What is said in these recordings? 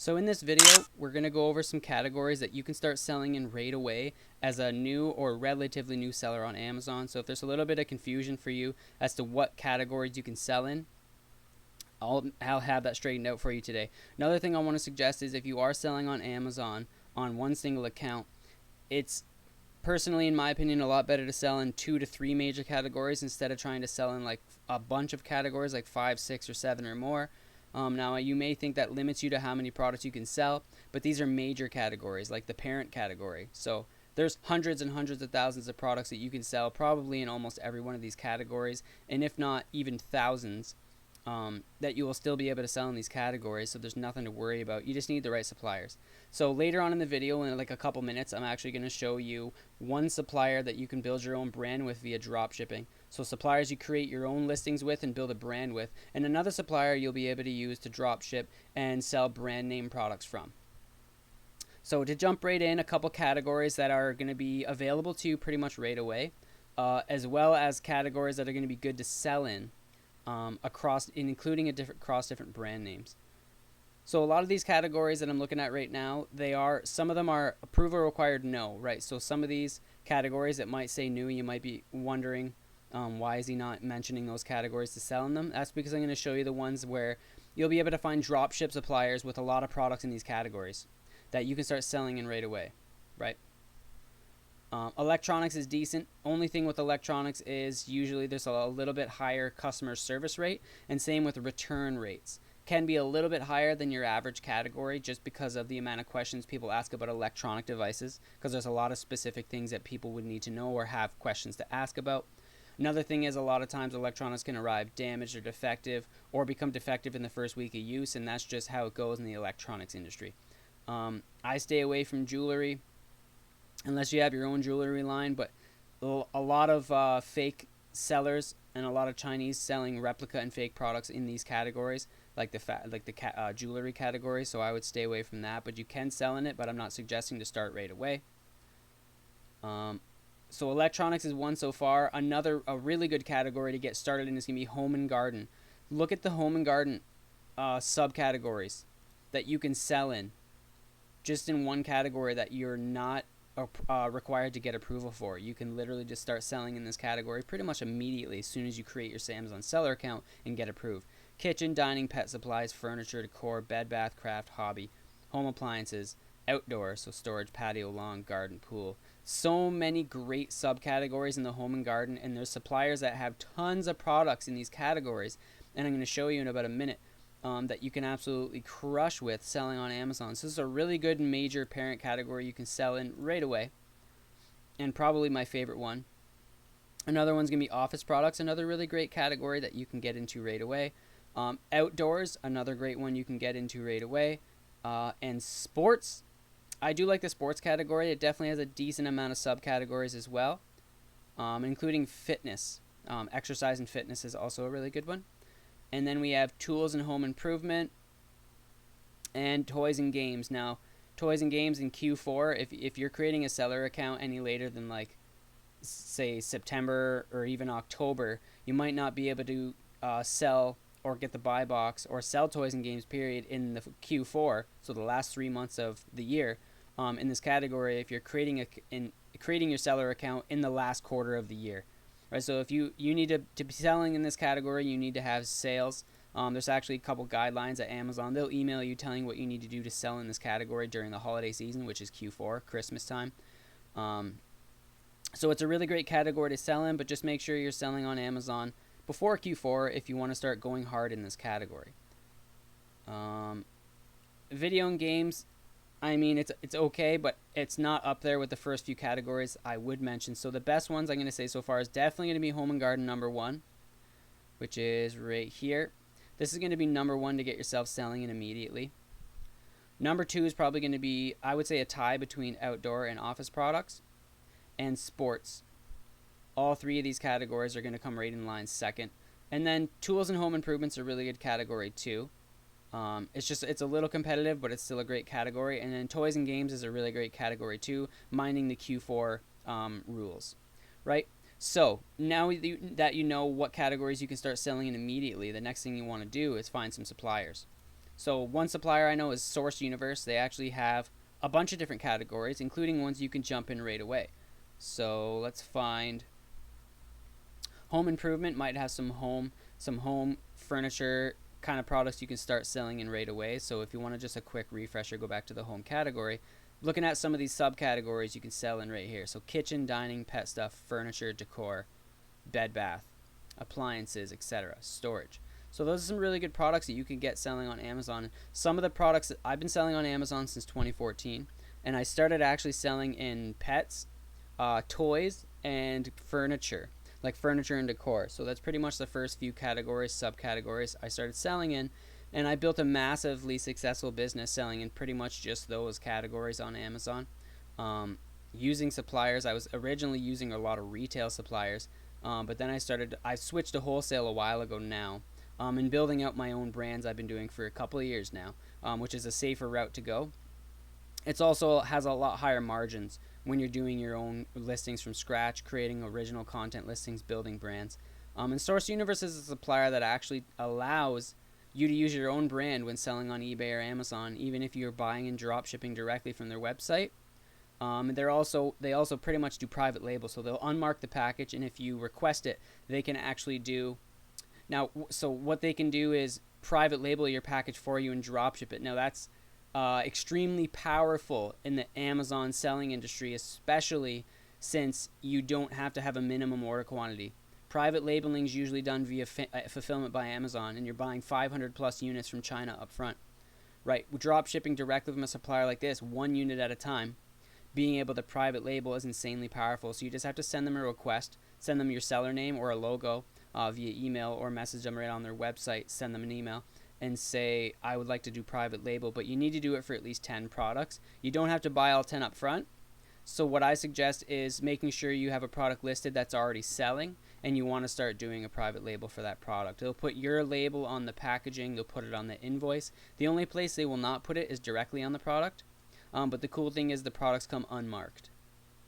So in this video, we're going to go over some categories that you can start selling in right away as a new or relatively new seller on Amazon. So if there's a little bit of confusion for you as to what categories you can sell in, I'll have that straightened out for you today. Another thing I want to suggest is if you are selling on Amazon on one single account, it's personally, in my opinion, a lot better to sell in 2 to 3 major categories instead of trying to sell in like a bunch of categories like 5, 6, or 7 or more. Now, you may think that limits you to how many products you can sell, but these are major categories like the parent category. So there's hundreds and hundreds of thousands of products that you can sell probably in almost every one of these categories, and if not even thousands, that you will still be able to sell in these categories, so there's nothing to worry about. You just need the right suppliers. So later on in the video, in like a couple minutes, I'm actually going to show you one supplier that you can build your own brand with via drop shipping. So suppliers you create your own listings with and build a brand with, and another supplier you'll be able to use to drop ship and sell brand name products from. So to jump right in, a couple categories that are going to be available to you pretty much right away, as well as categories that are going to be good to sell in. Including across different brand names. So a lot of these categories that I'm looking at right now, some of them are approval required no, right? So some of these categories that might say new, you might be wondering why is he not mentioning those categories to sell in them? That's because I'm going to show you the ones where you'll be able to find drop ship suppliers with a lot of products in these categories that you can start selling in right away, right? Electronics is decent. Only thing with electronics is usually there's a little bit higher customer service rate, and same with return rates. Can be a little bit higher than your average category just because of the amount of questions people ask about electronic devices, because there's a lot of specific things that people would need to know or have questions to ask about. Another thing is a lot of times electronics can arrive damaged or defective or become defective in the first week of use, and that's just how it goes in the electronics industry. I stay away from jewelry unless you have your own jewelry line, but a lot of fake sellers and a lot of Chinese selling replica and fake products in these categories, like the jewelry category. So I would stay away from that. But you can sell in it, but I'm not suggesting to start right away. So electronics is one so far. A really good category to get started in is going to be home and garden. Look at the home and garden subcategories that you can sell in, just in one category that you're not required to get approval for. You can literally just start selling in this category pretty much immediately as soon as you create your Amazon seller account and get approved. Kitchen, dining, pet supplies, furniture, decor, bed, bath, craft, hobby, home appliances, outdoor, so storage, patio, lawn, garden, pool. So many great subcategories in the home and garden, and there's suppliers that have tons of products in these categories, and I'm going to show you in about a minute that you can absolutely crush with selling on Amazon. So this is a really good major parent category you can sell in right away, and probably my favorite one. Another one's going to be office products, another really great category that you can get into right away. Outdoors, another great one you can get into right away. And sports, I do like the sports category. It definitely has a decent amount of subcategories as well, including fitness. Exercise and fitness is also a really good one. And then we have tools and home improvement and toys and games. Now, toys and games in Q4, if you're creating a seller account any later than like, say, September or even October, you might not be able to sell or get the buy box or sell toys and games period in the Q4, so the last 3 months of the year, in this category if you're creating your seller account in the last quarter of the year. Right, so if you need to be selling in this category, you need to have sales. There's actually a couple guidelines at Amazon. They'll email you telling what you need to do to sell in this category during the holiday season, which is Q4, Christmas time. So it's a really great category to sell in, but just make sure you're selling on Amazon before Q4 if you want to start going hard in this category. Video and games, I mean, it's okay, but it's not up there with the first few categories I would mention. So the best ones I'm going to say so far is definitely going to be home and garden number 1, which is right here. This is going to be number 1 to get yourself selling in immediately. Number 2 is probably going to be, I would say, a tie between outdoor and office products and sports. All 3 of these categories are going to come right in line second. And then tools and home improvements are a really good category too. It's a little competitive, but it's still a great category. And then toys and games is a really great category too, minding the Q4 rules, right? So now that you know what categories you can start selling in immediately, the next thing you want to do is find some suppliers. So one supplier I know is Source Universe. They actually have a bunch of different categories, including ones you can jump in right away. So let's find home improvement. Might have some home furniture kind of products you can start selling in right away. So if you want to just a quick refresher, go back to the home category. Looking at some of these subcategories you can sell in right here. So kitchen, dining, pet stuff, furniture, decor, bed, bath, appliances, etc., storage. So those are some really good products that you can get selling on Amazon. Some of the products that I've been selling on Amazon since 2014, and I started actually selling in pets, toys, and furniture, like furniture and decor. So that's pretty much the first few categories, subcategories I started selling in, and I built a massively successful business selling in pretty much just those categories on Amazon. Using suppliers, I was originally using a lot of retail suppliers, but then I switched to wholesale a while ago now, and building out my own brands I've been doing for a couple of years now, which is a safer route to go. It's also has a lot higher margins when you're doing your own listings from scratch, creating original content listings, building brands. And Source Universe is a supplier that actually allows you to use your own brand when selling on eBay or Amazon, even if you're buying and drop shipping directly from their website. They also pretty much do private label, so they'll unmark the package, and if you request it, they can actually do. Now, so what they can do is private label your package for you and drop ship it. Now that's extremely powerful in the Amazon selling industry, especially since you don't have to have a minimum order quantity. Private labeling is usually done via fulfillment by Amazon, and you're buying 500 plus units from China up front. Right, drop shipping directly from a supplier like this, 1 unit at a time, being able to private label is insanely powerful. So you just have to send them a request, send them your seller name or a logo via email, or message them right on their website, send them an email, and say, I would like to do private label, but you need to do it for at least 10 products. You don't have to buy all 10 up front. So what I suggest is making sure you have a product listed that's already selling, and you want to start doing a private label for that product. They'll put your label on the packaging, they'll put it on the invoice. The only place they will not put it is directly on the product. But the cool thing is the products come unmarked.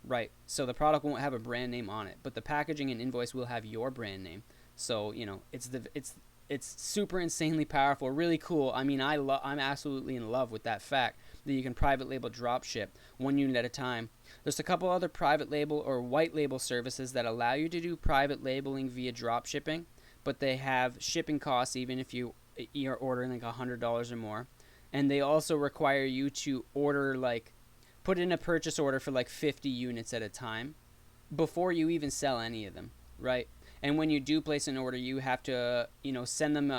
Right, so the product won't have a brand name on it, but the packaging and invoice will have your brand name. So, you know, it's super insanely powerful, really cool. I mean, I'm absolutely in love with that fact that you can private label drop ship 1 unit at a time. There's a couple other private label or white label services that allow you to do private labeling via drop shipping, but they have shipping costs even if you're ordering like $100 or more. And they also require you to put in a purchase order for like 50 units at a time before you even sell any of them, right? And when you do place an order, you have to, send them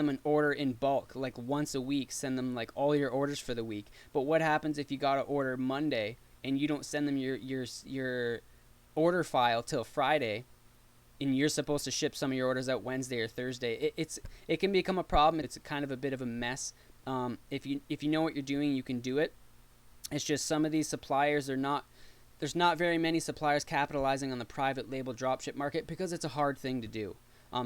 an order in bulk, like once a week. Send them like all your orders for the week. But what happens if you got to order Monday and you don't send them your order file till Friday, and you're supposed to ship some of your orders out Wednesday or Thursday? It can become a problem. It's kind of a bit of a mess. If you know what you're doing, you can do it. It's just some of these suppliers there's not very many suppliers capitalizing on the private label dropship market because it's a hard thing to do.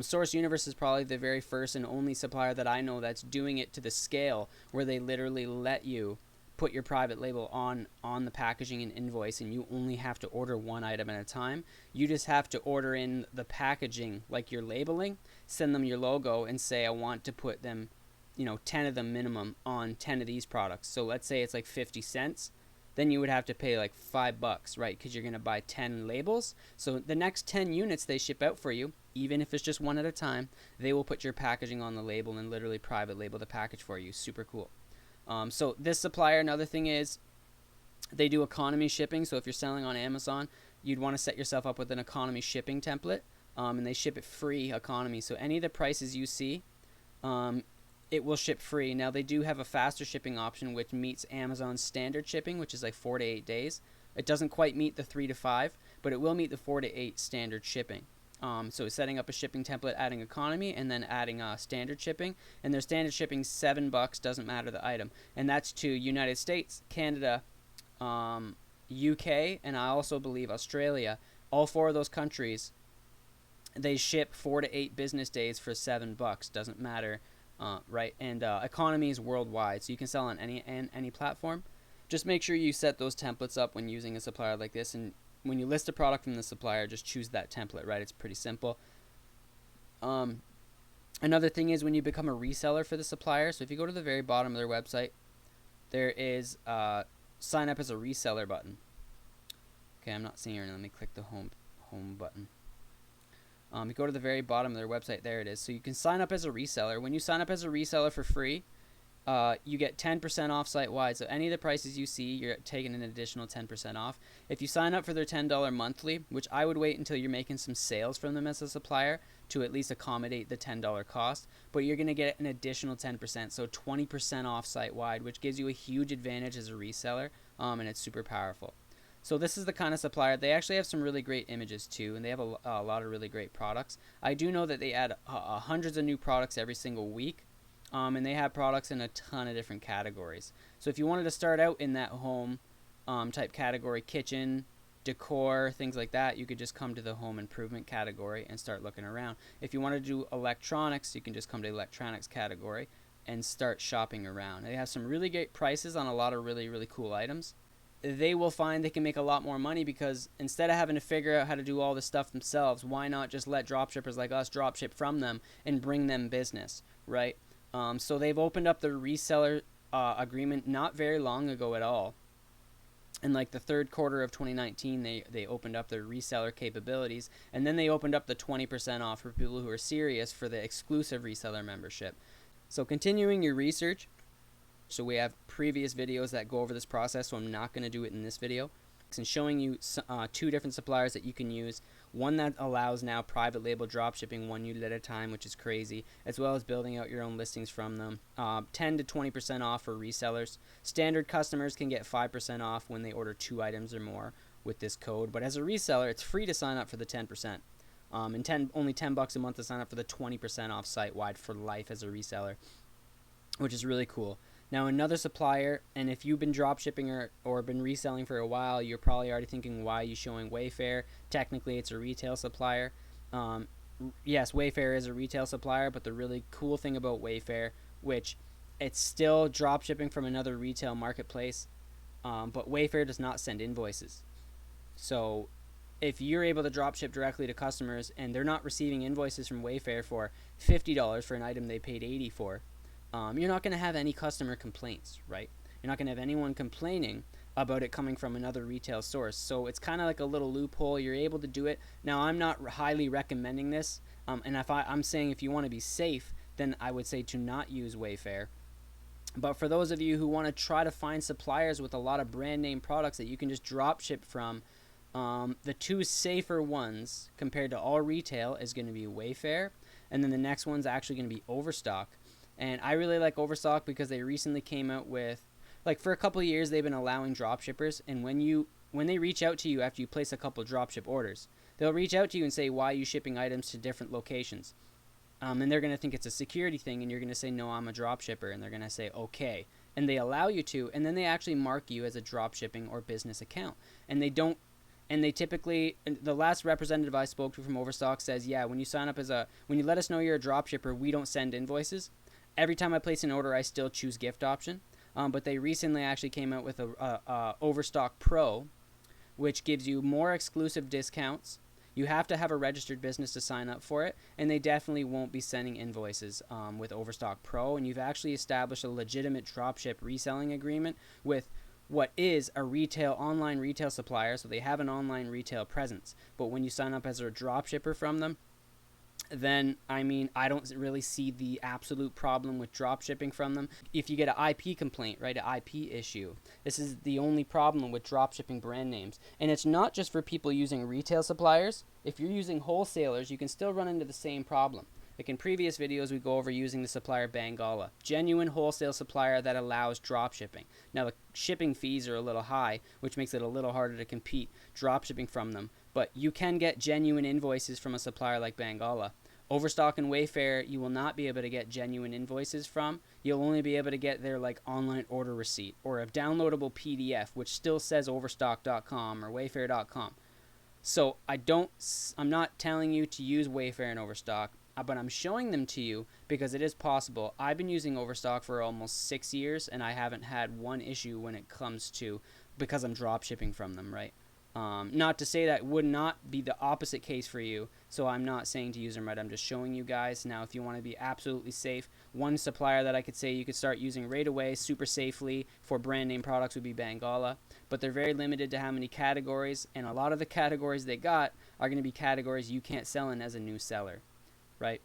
Source Universe is probably the very first and only supplier that I know that's doing it to the scale where they literally let you put your private label on the packaging and invoice, and you only have to order 1 item at a time. You just have to order in the packaging, like your labeling, send them your logo, and say, I want to put them, 10 of them minimum on 10 of these products. So let's say it's like 50 cents. Then you would have to pay like $5, right? Because you're going to buy 10 labels. So the next 10 units they ship out for you, even if it's just 1 at a time, they will put your packaging on the label and literally private label the package for you. Super cool. So this supplier, another thing is they do economy shipping. So if you're selling on Amazon, you'd want to set yourself up with an economy shipping template, and they ship it free economy. So any of the prices you see, it will ship free. Now they do have a faster shipping option, which meets Amazon's standard shipping, which is like 4 to 8 days. It doesn't quite meet the 3 to 5, but it will meet the 4 to 8 standard shipping. So setting up a shipping template, adding economy, and then adding standard shipping. And their standard shipping $7, doesn't matter the item. And that's to United States, Canada, UK, and I also believe Australia. All 4 of those countries, they ship 4 to 8 business days for $7. Doesn't matter. Right, and economy is worldwide, so you can sell on any platform. Just make sure you set those templates up when using a supplier like this, and when you list a product from the supplier, just choose that template, right? It's pretty simple. Another thing is when you become a reseller for the supplier. So if you go to the very bottom of their website, there is sign up as a reseller button. Okay, I'm not seeing it. Let me click the home button. You go to the very bottom of their website. There it is. So you can sign up as a reseller. When you sign up as a reseller for free, you get 10% off site-wide. So any of the prices you see, you're taking an additional 10% off. If you sign up for their $10 monthly, which I would wait until you're making some sales from them as a supplier to at least accommodate the $10 cost, but you're going to get an additional 10%, so 20% off site-wide, which gives you a huge advantage as a reseller, and it's super powerful. So this is the kind of supplier. They actually have some really great images too, and they have a lot of really great products. I do know that they add hundreds of new products every single week, and they have products in a ton of different categories. So if you wanted to start out in that home type category, kitchen, decor, things like that, you could just come to the home improvement category and start looking around. If you want to do electronics, you can just come to the electronics category and start shopping around. They have some really great prices on a lot of really, really cool items. They will find they can make a lot more money because instead of having to figure out how to do all this stuff themselves, why not just let dropshippers like us dropship from them and bring them business, right? So they've opened up the reseller agreement not very long ago at all. In like the third quarter of 2019, they opened up their reseller capabilities, and then they opened up the 20% off for people who are serious for the exclusive reseller membership. So continuing your research, so we have previous videos that go over this process, so I'm not going to do it in this video. And showing you two different suppliers that you can use. One that allows now private label dropshipping 1 unit at a time, which is crazy, as well as building out your own listings from them. 10 to 20% off for resellers. Standard customers can get 5% off when they order 2 items or more with this code. But as a reseller, it's free to sign up for the 10%. And only $10 a month to sign up for the 20% off site-wide for life as a reseller, which is really cool. Now another supplier, and if you've been dropshipping or been reselling for a while, you're probably already thinking, why are you showing Wayfair? Technically, it's a retail supplier. Yes, Wayfair is a retail supplier, but the really cool thing about Wayfair, which it's still dropshipping from another retail marketplace, but Wayfair does not send invoices. So if you're able to dropship directly to customers and they're not receiving invoices from Wayfair for $50 for an item they paid $80 for, you're not going to have any customer complaints, right? You're not going to have anyone complaining about it coming from another retail source. So it's kind of like a little loophole. You're able to do it. Now, I'm not highly recommending this, and I'm saying if you want to be safe, then I would say to not use Wayfair. But for those of you who want to try to find suppliers with a lot of brand name products that you can just drop ship from, the two safer ones compared to all retail is going to be Wayfair, and then the next one's actually going to be Overstock. And I really like Overstock because they recently came out with, like, for a couple of years they've been allowing dropshippers, and when they reach out to you after you place a couple dropship orders, they'll reach out to you and say, why are you shipping items to different locations? And they're going to think it's a security thing, and you're going to say, no, I'm a dropshipper, and they're going to say, okay. And they allow you to, and then they actually mark you as a dropshipping or business account. And they typically, the last representative I spoke to from Overstock says, yeah, when you let us know you're a dropshipper, we don't send invoices. Every time I place an order, I still choose gift option. But they recently actually came out with a Overstock Pro, which gives you more exclusive discounts. You have to have a registered business to sign up for it, and they definitely won't be sending invoices with Overstock Pro. And you've actually established a legitimate dropship reselling agreement with what is a online retail supplier, so they have an online retail presence. But when you sign up as a dropshipper from them, then, I don't really see the absolute problem with drop shipping from them. If you get an IP complaint, right, an IP issue, this is the only problem with drop shipping brand names. And it's not just for people using retail suppliers. If you're using wholesalers, you can still run into the same problem. Like in previous videos, we go over using the supplier Bangala, genuine wholesale supplier that allows drop shipping. Now, the shipping fees are a little high, which makes it a little harder to compete drop shipping from them. But you can get genuine invoices from a supplier like Bangala. Overstock and Wayfair, you will not be able to get genuine invoices from. You'll only be able to get their online order receipt or a downloadable PDF, which still says overstock.com or wayfair.com. So I'm not telling you to use Wayfair and Overstock, but I'm showing them to you because it is possible. I've been using Overstock for almost 6 years, and I haven't had one issue when it comes to, because I'm drop shipping from them, right? Not to say that would not be the opposite case for you, so I'm not saying to use them right. I'm just showing you guys. Now, if you want to be absolutely safe, one supplier that I could say you could start using right away super safely for brand name products would be Bangala, but they're very limited to how many categories, and a lot of the categories they got are going to be categories you can't sell in as a new seller, right?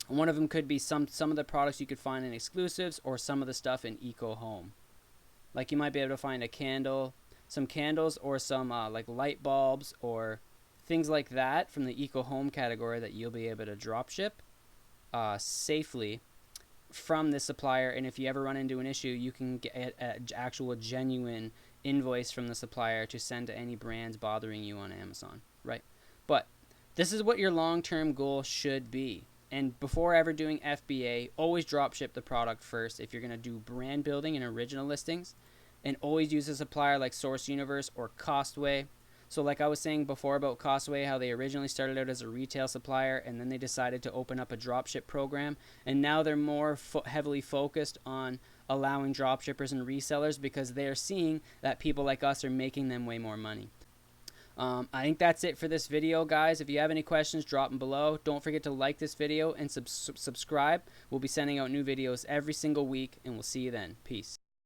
One of them could be some of the products you could find in exclusives, or some of the stuff in Eco Home. Like you might be able to find a candle, some candles, or some like light bulbs or things like that from the Eco Home category that you'll be able to drop ship safely from this supplier. And if you ever run into an issue, you can get an actual genuine invoice from the supplier to send to any brands bothering you on Amazon, right? But this is what your long-term goal should be. And before ever doing FBA, always drop ship the product first if you're going to do brand building and original listings, and always use a supplier like Source Universe or Costway. So like I was saying before about Costway, how they originally started out as a retail supplier and then they decided to open up a dropship program, and now they're more heavily focused on allowing dropshippers and resellers because they're seeing that people like us are making them way more money. I think that's it for this video, guys. If you have any questions, drop them below. Don't forget to like this video and subscribe. We'll be sending out new videos every single week, and we'll see you then. Peace.